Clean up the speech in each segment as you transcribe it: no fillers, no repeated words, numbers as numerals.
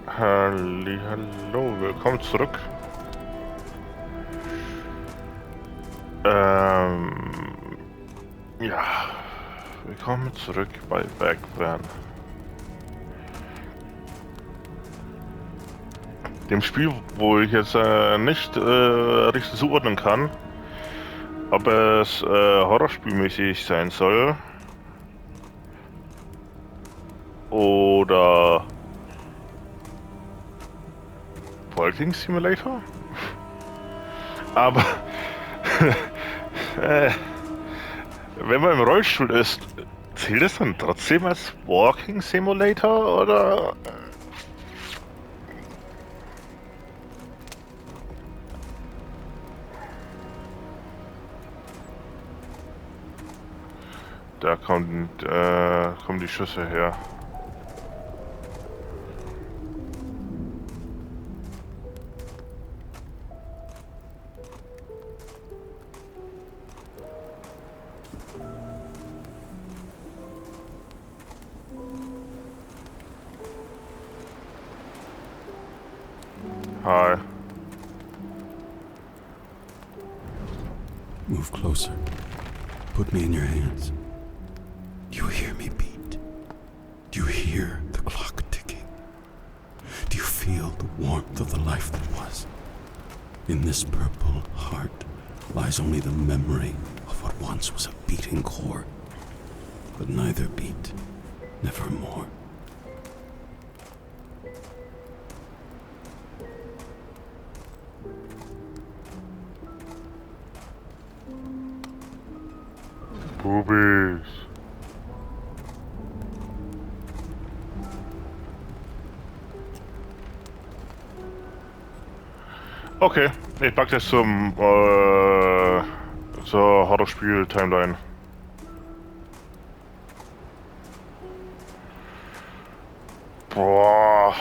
Hallihallo, willkommen zurück. Ja, willkommen zurück bei Bergwerden. Dem Spiel, wo ich jetzt nicht richtig zuordnen kann, ob es horrorspielmäßig sein soll oder Walking Simulator. Aber wenn man im Rollstuhl ist, zählt es dann trotzdem als Walking Simulator oder? Da kommen die Schüsse her. Hi. Move closer. Put me in your hands. Do you hear me beat? Do you hear the clock ticking? Do you feel the warmth of the life that was? In this purple heart lies only the memory of what once was a beating core. But neither beat, nevermore. Bubis. Okay, ich pack das zur Horrorspiel-Timeline. Boah.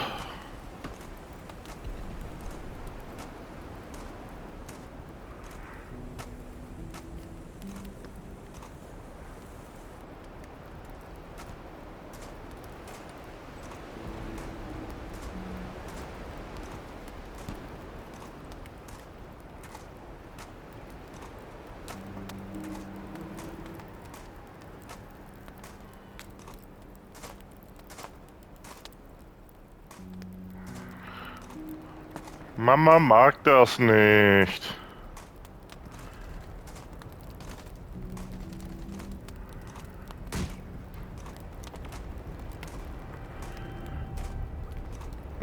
Mama mag das nicht.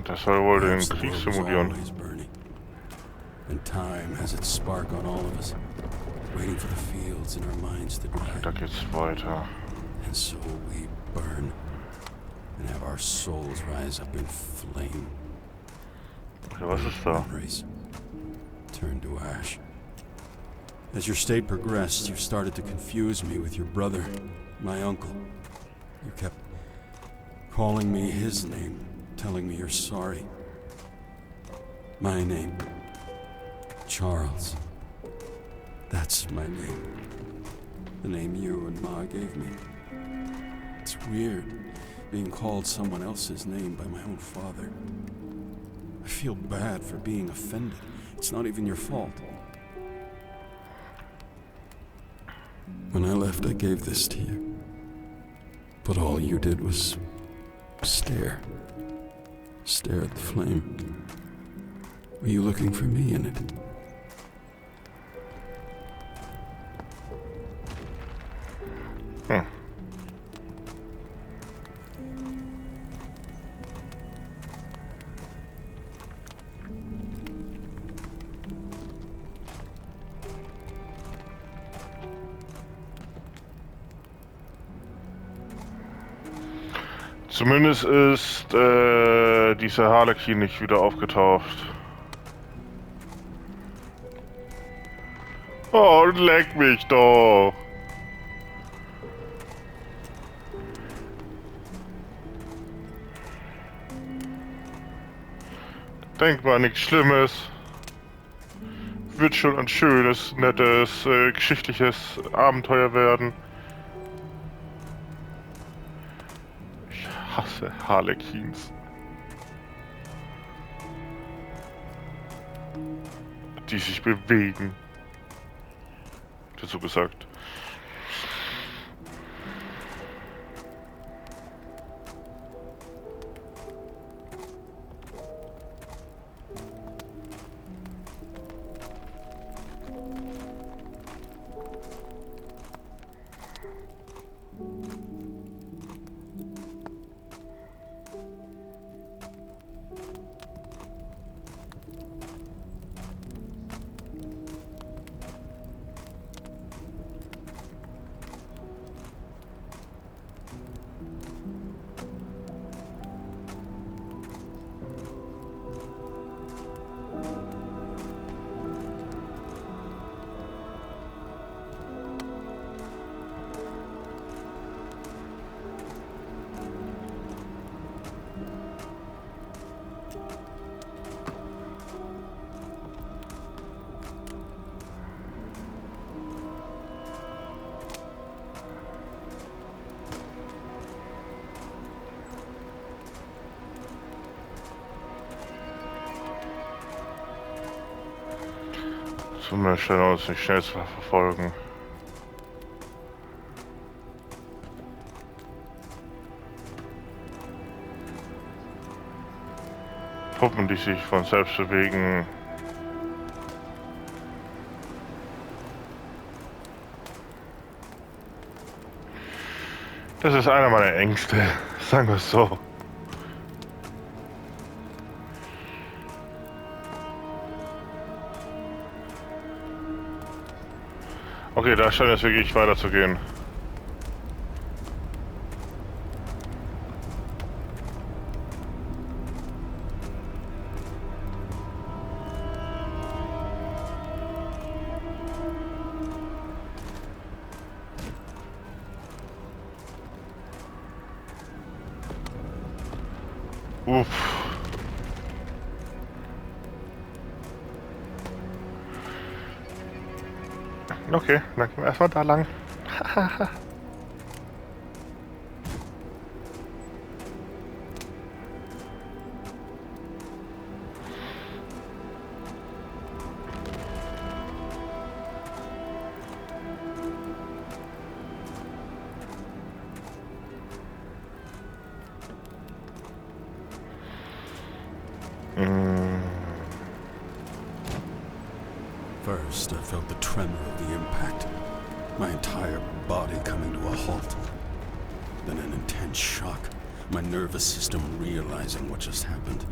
Das soll wohl den Krieg simulieren. And time has its spark on all of us, waiting for the fields in our minds to dry. Da geht's weiter. And so we burn and have our souls rise up in flame. Okay, was ist da? Memories turn to ash. As your state progressed, you started to confuse me with your brother, my uncle. You kept calling me his name, telling me you're sorry. My name, Charles. That's my name. The name you and Ma gave me. It's weird, being called someone else's name by my own father. I feel bad for being offended. It's not even your fault. When I left, I gave this to you. But all you did was stare. Stare at the flame. Were you looking for me in it? Zumindest ist dieser Harlequin nicht wieder aufgetaucht. Oh, leck mich doch! Denk mal, nichts Schlimmes. Wird schon ein schönes, nettes, geschichtliches Abenteuer werden. Ich hasse Harlequins. Die sich bewegen. Dazu gesagt. Zumindest scheinen wir uns nicht schnell zu verfolgen. Puppen, die sich von selbst bewegen. Das ist einer meiner Ängste, sagen wir es so. Okay, da scheint es wirklich weiterzugehen. Uff. Okay, dann gehen wir erstmal da lang. First, I felt the tremor of the impact, my entire body coming to a halt. Then an intense shock, my nervous system realizing what just happened.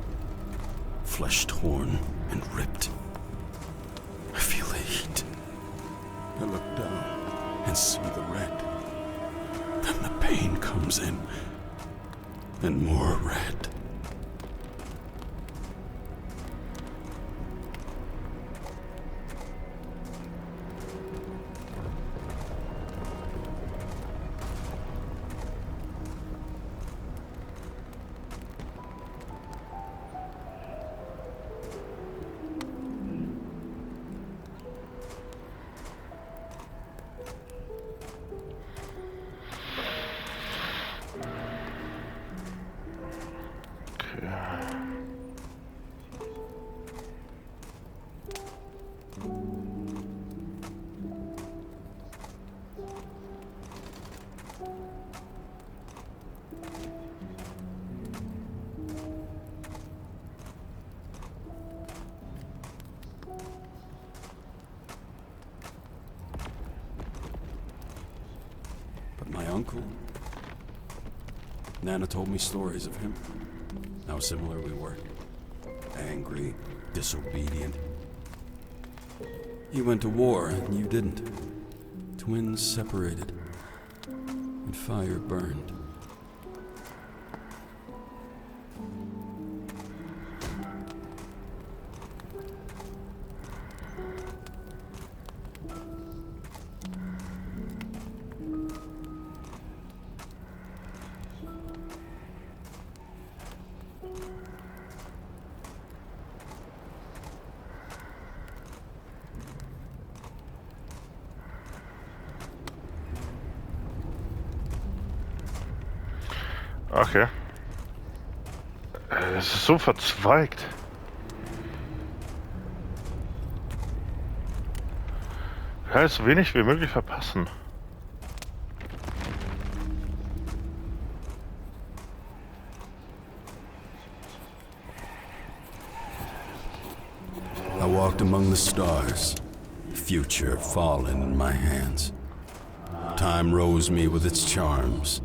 Flesh torn and ripped. I feel the heat. I look down and see the red. Then the pain comes in, and more red. My uncle. Nana told me stories of him. How similar we were. Angry, disobedient. He went to war and you didn't. Twins separated. And fire burned. Okay, Es ist so verzweigt. Ich kann so wenig wie möglich verpassen. I walked among the stars, future fallen in my hands. Time rose me with its charms,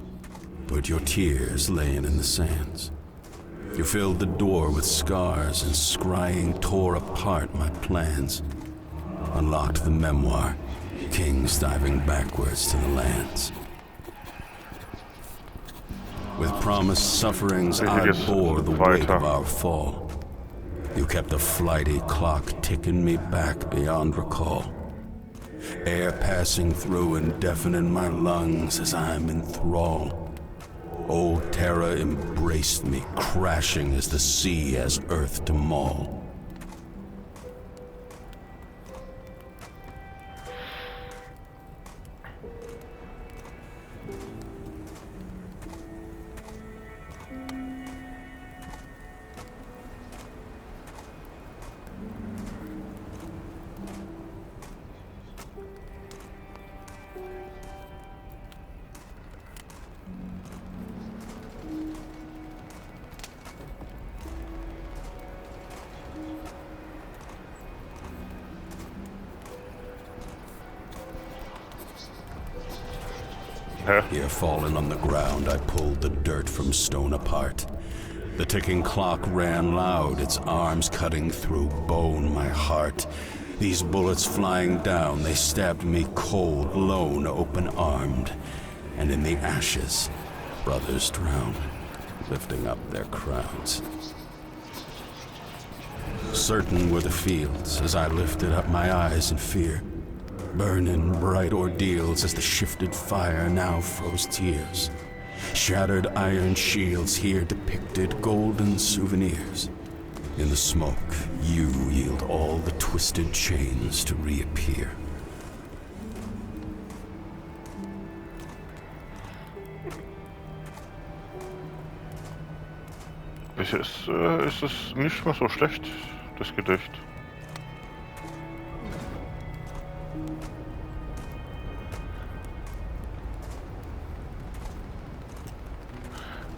but your tears laying in the sands. You filled the door with scars, and scrying tore apart my plans. Unlocked the memoir, kings diving backwards to the lands. With promised sufferings, I bore the weight of our fall. You kept a flighty clock ticking me back beyond recall. Air passing through and deafening my lungs as I'm in thrall. Old terror embraced me, crashing as the sea has earth to maul. Here fallen on the ground, I pulled the dirt from stone apart. The ticking clock ran loud, its arms cutting through bone my heart. These bullets flying down, they stabbed me cold, lone, open-armed. And in the ashes, brothers drowned, lifting up their crowns. Certain were the fields as I lifted up my eyes in fear. Burning bright ordeals as the shifted fire now froze tears. Shattered iron shields here depicted golden souvenirs. In the smoke, you yield all the twisted chains to reappear. Bisher ist es nicht mehr so schlecht, das Gedicht.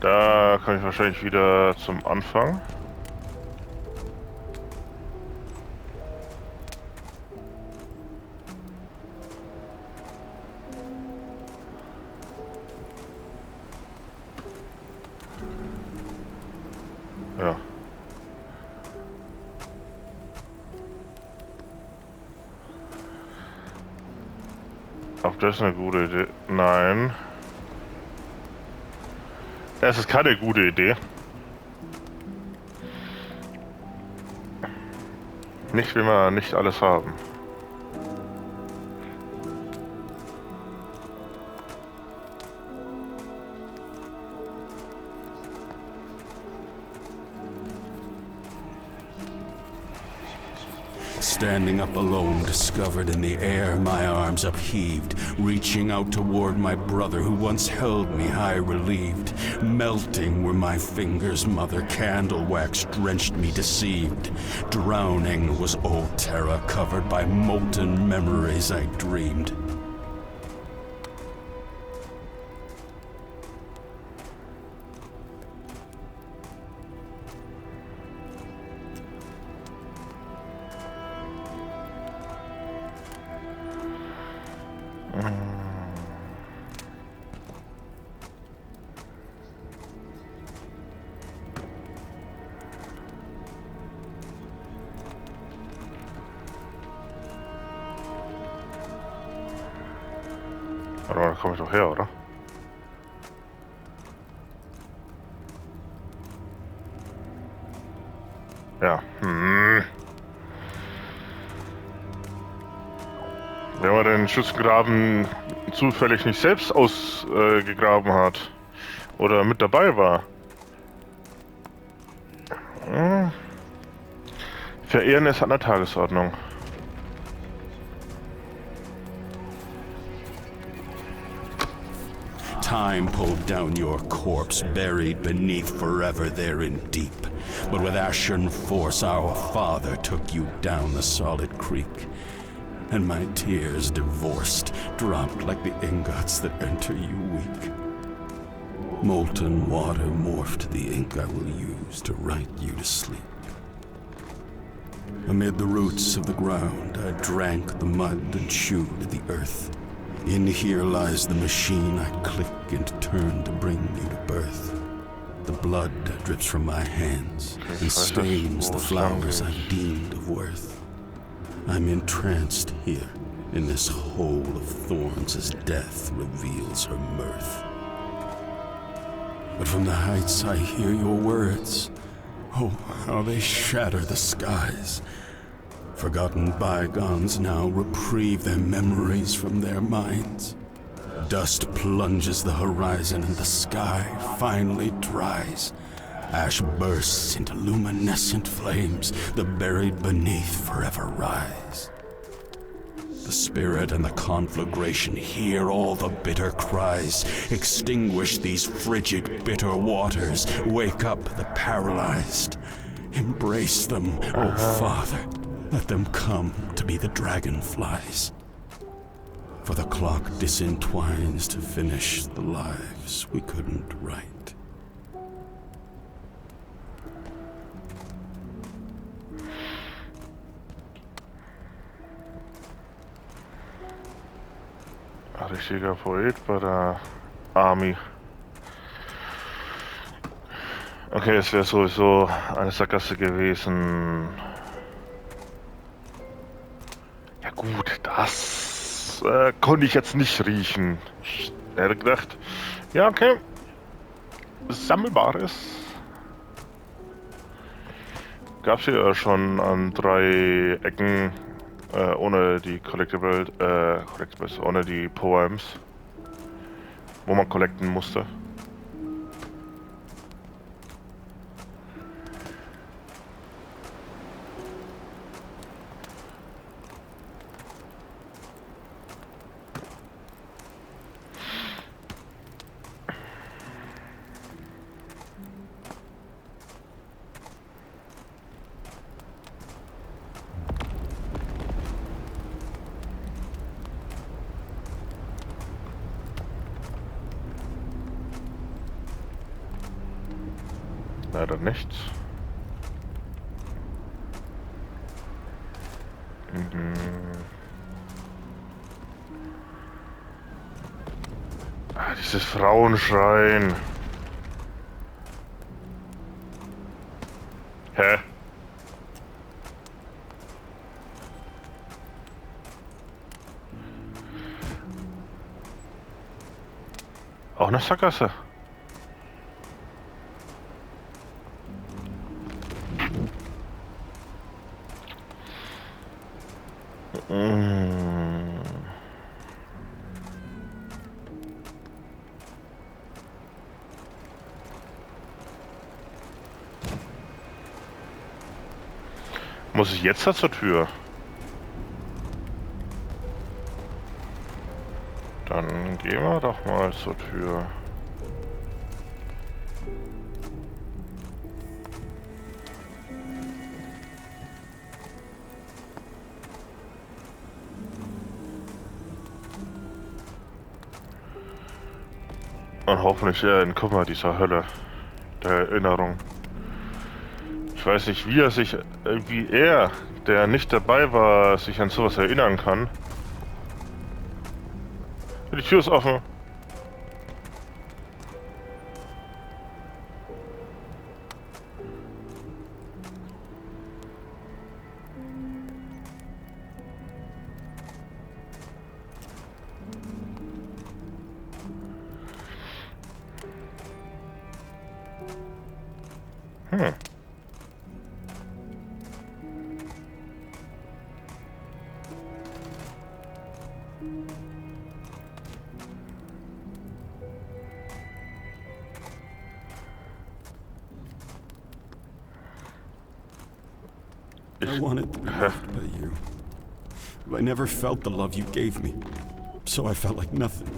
Da kann ich wahrscheinlich wieder zum Anfang. Ja. Ob das eine gute Idee? Nein. Das ist keine gute Idee. Nicht, wenn wir nicht alles haben. Standing up alone, discovered in the air, my arms upheaved, reaching out toward my brother who once held me high relieved. Melting were my fingers, mother candle wax drenched me deceived. Drowning was old terror covered by molten memories I dreamed. Warte mal, da komme ich doch her, oder? Ja. Wenn man den Schützengraben zufällig nicht selbst ausgegraben hat oder mit dabei war. Verehren ist an der Tagesordnung. Time pulled down your corpse, buried beneath forever there in deep. But with ashen force our father took you down the solid creek. And my tears, divorced, dropped like the ingots that enter you weak. Molten water morphed the ink I will use to write you to sleep. Amid the roots of the ground, I drank the mud and chewed the earth. In here lies the machine I click and turn to bring you to birth. The blood drips from my hands and stains the flowers I deemed of worth. I'm entranced here in this hole of thorns as death reveals her mirth. But from the heights I hear your words. Oh, how they shatter the skies. Forgotten bygones now reprieve their memories from their minds. Dust plunges the horizon and the sky finally dries. Ash bursts into luminescent flames, the buried beneath forever rise. The spirit and the conflagration hear all the bitter cries. Extinguish these frigid, bitter waters. Wake up the paralyzed. Embrace them, oh Father. Let them come to be the dragonflies. For the clock disentwines to finish the lives we couldn't write. Richtiger Poet bei der Army. Okay, es wäre sowieso eine Sackgasse gewesen. Ja gut, das konnte ich jetzt nicht riechen. Ich hätte gedacht, ja okay, Sammelbares. Gab's hier schon an 3 Ecken. Ohne die Collectibles, ohne die Poems, wo man collecten musste. Leider nichts. Ah, dieses Frauenschreien. Hä? Auch eine Sackgasse. Muss ich jetzt da zur Tür? Dann gehen wir doch mal zur Tür. Und hoffentlich entkommen wir dieser Hölle der Erinnerung. Ich weiß nicht, wie er, der nicht dabei war, sich an sowas erinnern kann. Die Tür ist offen. I wanted to be loved by you. I never felt the love you gave me, so I felt like nothing.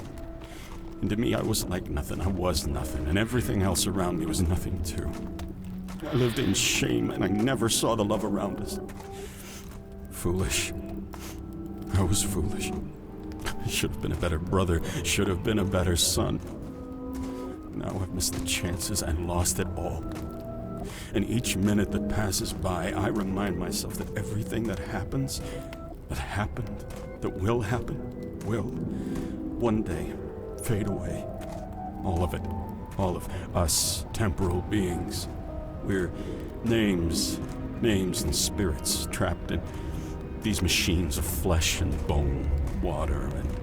And to me, I was like nothing. I was nothing, and everything else around me was nothing too. I lived in shame, and I never saw the love around us. Foolish. I was foolish. I should have been a better brother, should have been a better son. Now I've missed the chances and lost it all. And each minute that passes by, I remind myself that everything that happens, that happened, that will happen, will, one day, fade away. All of it. All of us temporal beings. We're names and spirits trapped in these machines of flesh and bone, water and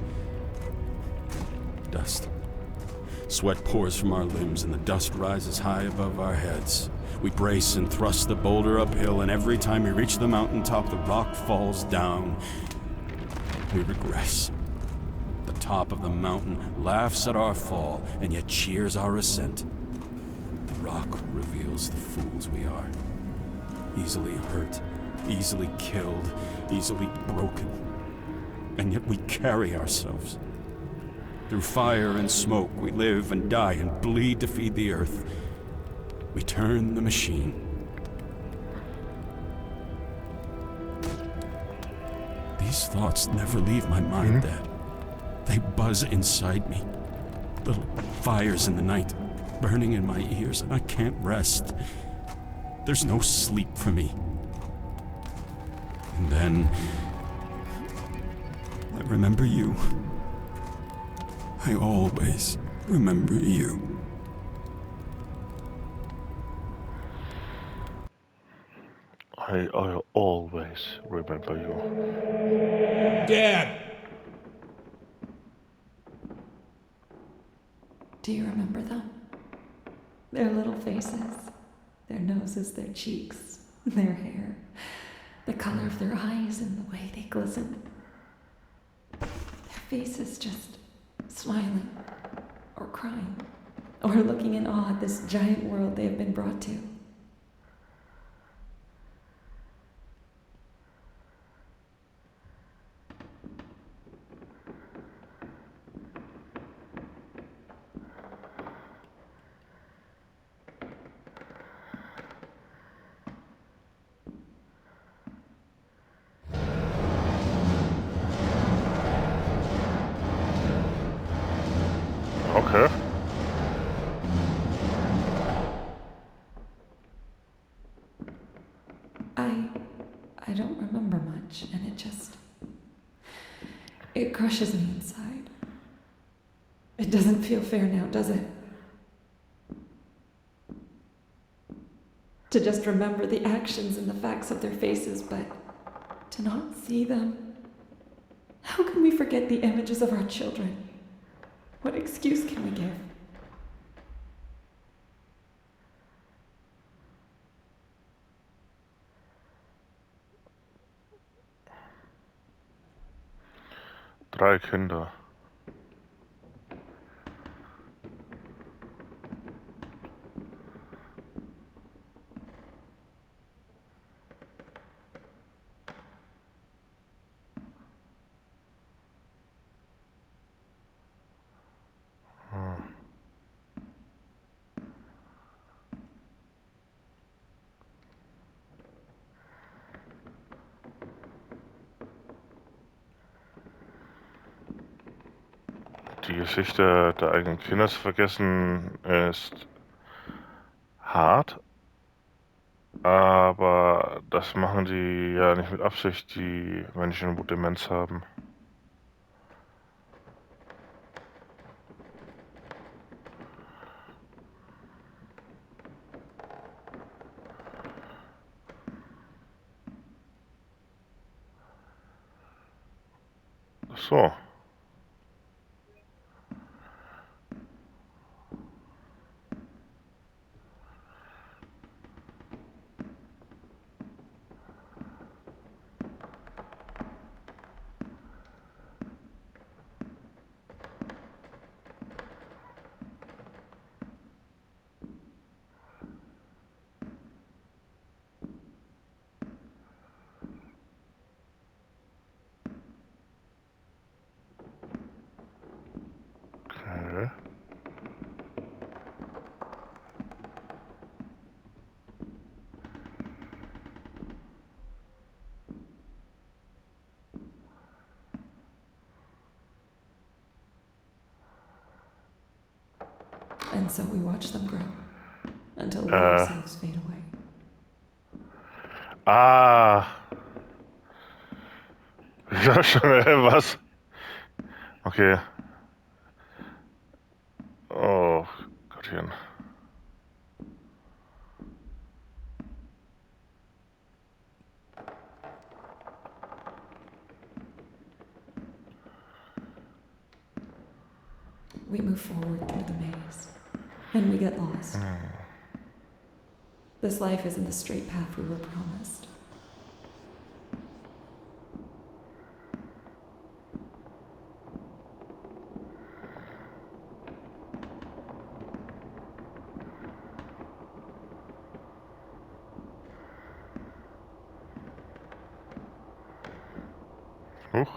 dust. Sweat pours from our limbs and the dust rises high above our heads. We brace and thrust the boulder uphill, and every time we reach the mountaintop, the rock falls down. We regress. The top of the mountain laughs at our fall, and yet cheers our ascent. The rock reveals the fools we are. Easily hurt, easily killed, easily broken. And yet we carry ourselves. Through fire and smoke, we live and die and bleed to feed the earth. We turn the machine. These thoughts never leave my mind, Dad. They buzz inside me. Little fires in the night, burning in my ears, and I can't rest. There's no sleep for me. And then I remember you. I always remember you. I always remember you. Dad! Do you remember them? Their little faces, their noses, their cheeks, their hair, the color of their eyes and the way they glistened. Their faces just smiling, or crying, or looking in awe at this giant world they have been brought to. Okay. I don't remember much, and it crushes me inside. It doesn't feel fair now, does it? To just remember the actions and the facts of their faces, but to not see them. How can we forget the images of our children? What excuse can we give? Drei Kinder. Die Geschichte der eigenen Kinder zu vergessen ist hart, aber das machen die ja nicht mit Absicht, die Menschen, wo Demenz haben. Ach so. And so we watch them grow until we ourselves fade away. Ah. Ja, schon, was? Okay. Oh, Gottchen. We move forward through the maze, and we get lost. This life isn't the straight path we were promised. Huch.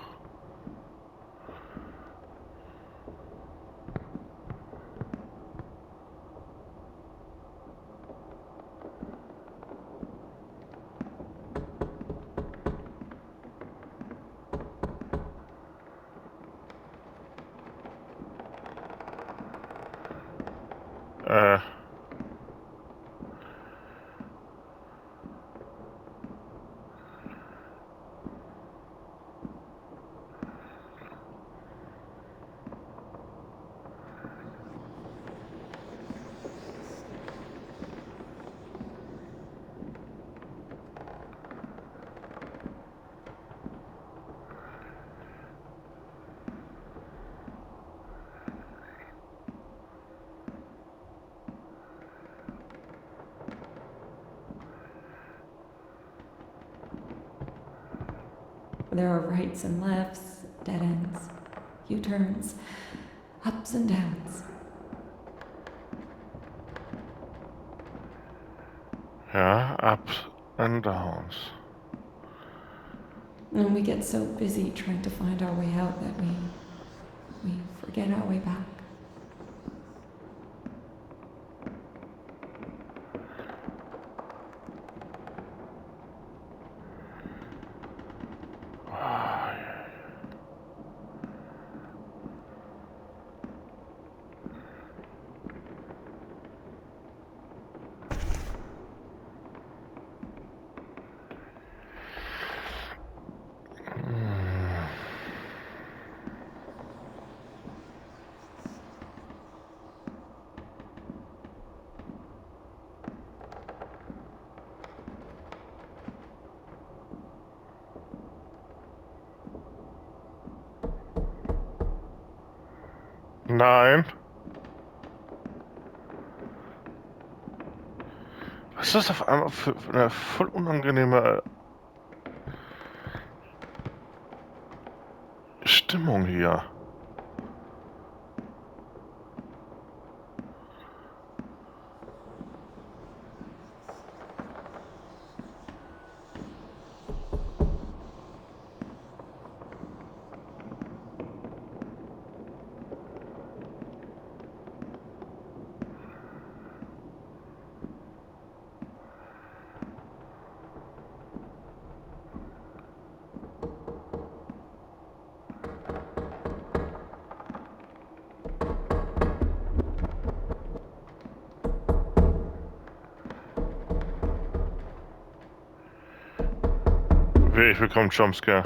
There are rights and lefts, dead ends, U-turns, ups and downs. Ja, ups and downs. And we get so busy trying to find our way out that we forget our way back. Nein. Was ist das auf einmal für eine voll unangenehme Stimmung hier? Ich bekomme Jumpscare.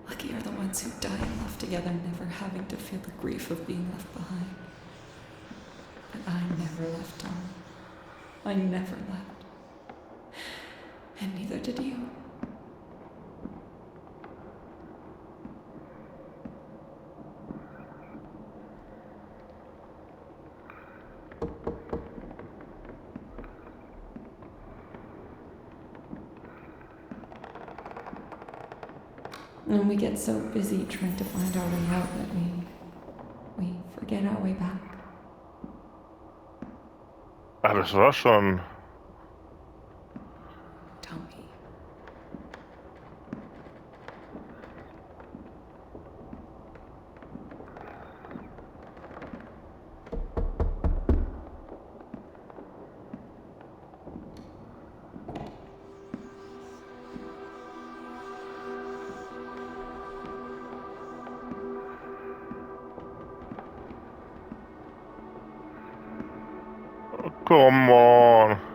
Lucky are the ones who die and left together, never having to feel the grief of being left behind. But I never left, Tom. I never left. And neither did you. And we get so busy trying to find our way out that we forget our way back. Ah, das war schon. Tommy. Come on.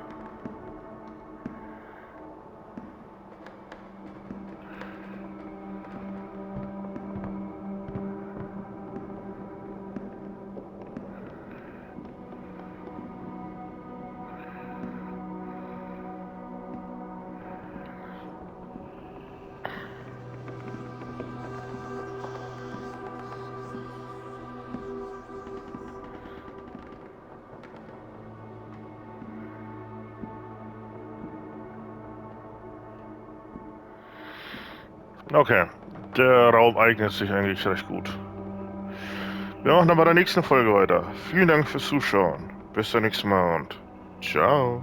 Okay, der Raum eignet sich eigentlich recht gut. Wir machen dann bei der nächsten Folge weiter. Vielen Dank fürs Zuschauen. Bis zum nächsten Mal und ciao.